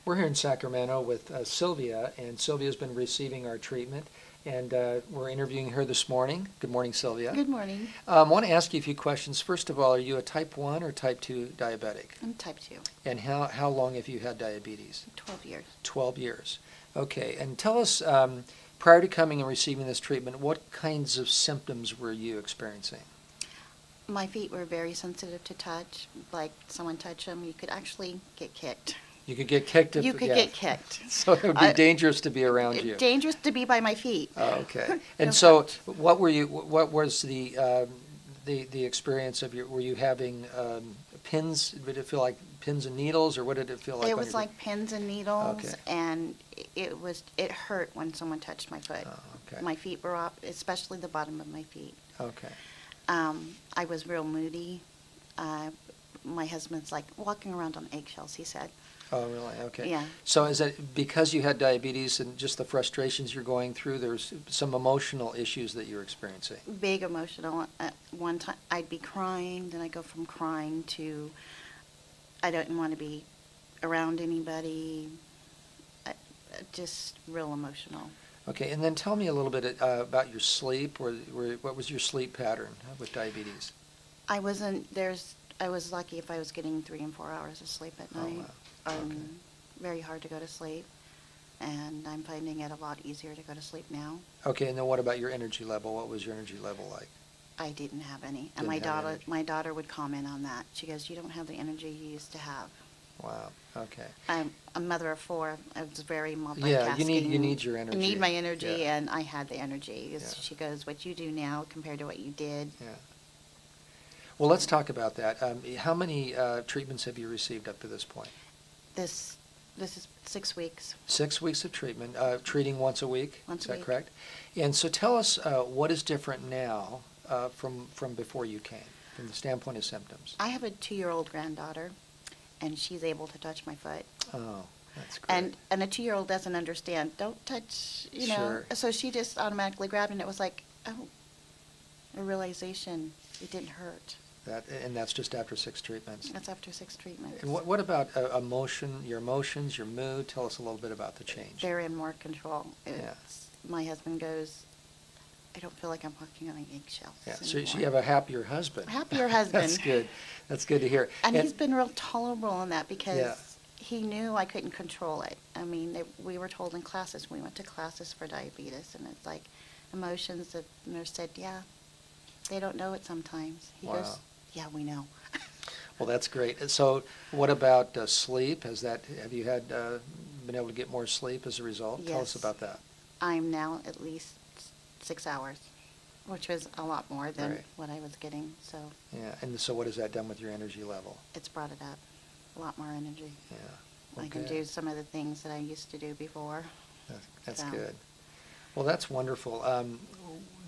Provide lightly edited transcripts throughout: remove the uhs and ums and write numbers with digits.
We're here in Sacramento with Sylvia, and Sylvia's been receiving our treatment, and we're interviewing her this morning. Good morning, Sylvia. Good morning. I want to ask you a few questions. First of all, are you a type 1 or type 2 diabetic? I'm type 2. And how long have you had diabetes? 12 years. 12 years. Okay, and tell us, prior to coming and receiving this treatment, what kinds of symptoms were you experiencing? My feet were very sensitive to touch. Like someone touched them, you could actually get kicked. You could get kicked. You could get kicked. So it would be dangerous to be around you. Dangerous to be by my feet. Oh, okay. And No so, touch. what was the experience of were you having pins? Did it feel like pins and needles, or what did it feel like? It was like pins and needles, Okay. and it hurt when someone touched my foot. Oh, okay. My feet were up, especially the bottom of my feet. Okay. I was real moody. My husband's like walking around on eggshells, he said. Oh, really? Okay. Yeah. So is it because you had diabetes and just the frustrations you're going through, there's some emotional issues that you're experiencing? Big emotional. At one time, I'd be crying, then I go from crying to I don't want to be around anybody. Just real emotional. Okay, and then tell me a little bit about your sleep. What was your sleep pattern with diabetes? I was lucky if I was getting 3 and 4 hours of sleep at night. Oh, wow. Okay. Very hard to go to sleep, and I'm finding it a lot easier to go to sleep now. Okay, and then what about your energy level? What was your energy level like? I didn't have any, and Didn't have energy. my daughter would comment on that. She goes, "You don't have the energy you used to have." Wow. Okay. I'm a mother of 4. I was very multitasking. Yeah, you need your energy. I need my energy, Yeah. and I had the energy. Yeah. She goes, "What you do now compared to what you did." Yeah. Well, let's talk about that. How many treatments have you received up to this point? This is 6 weeks. 6 weeks of treatment, treating once a week. Once Is a that week. correct? And so tell us what is different now from before you came, from the standpoint of symptoms. I have a 2-year-old granddaughter, and she's able to touch my foot. Oh, that's great. And a 2-year-old doesn't understand. Don't touch, you know. Sure. So she just automatically grabbed, and it was like, oh, a realization. It didn't hurt. And that's just after 6 treatments. That's after 6 treatments. And what about your emotions, your mood? Tell us a little bit about the change. They're in more control. Yeah. My husband goes, I don't feel like I'm walking on eggshells Yeah, so anymore. you have a happier husband. Happier husband. That's good. That's good to hear. And he's been real tolerable in that because Yeah. he knew I couldn't control it. I mean, we were told in classes, we went to classes for diabetes, and it's like emotions that the nurse said, yeah, they don't know it sometimes. He Wow. goes, yeah, we know. Well, that's great. So what about sleep? Have you had been able to get more sleep as a result? Tell us Yes. about that. I'm now at least 6 hours, which was a lot more than Right. what I was getting. So Yeah, and so what has that done with your energy level? it's brought it up. A lot more energy. Yeah. I can do some of the things that I used to do before. That's So. good. Well, that's wonderful.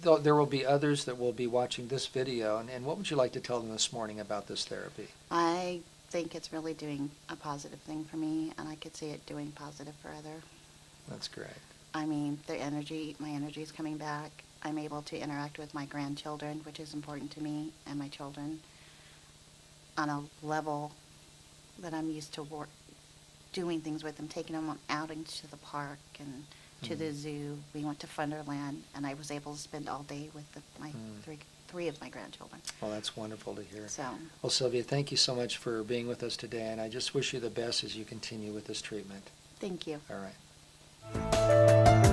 There will be others that will be watching this video, and what would you like to tell them this morning about this therapy? I think it's really doing a positive thing for me, and I could see it doing positive for others. That's great. I mean, my energy is coming back. I'm able to interact with my grandchildren, which is important to me, and my children on a level that I'm used to doing things with them, taking them on outings to the park and to the zoo. We went to Funderland, and I was able to spend all day with my three of my grandchildren. Well, that's wonderful to hear. So, Well, Sylvia, thank you so much for being with us today, and I just wish you the best as you continue with this treatment. thank you. All right.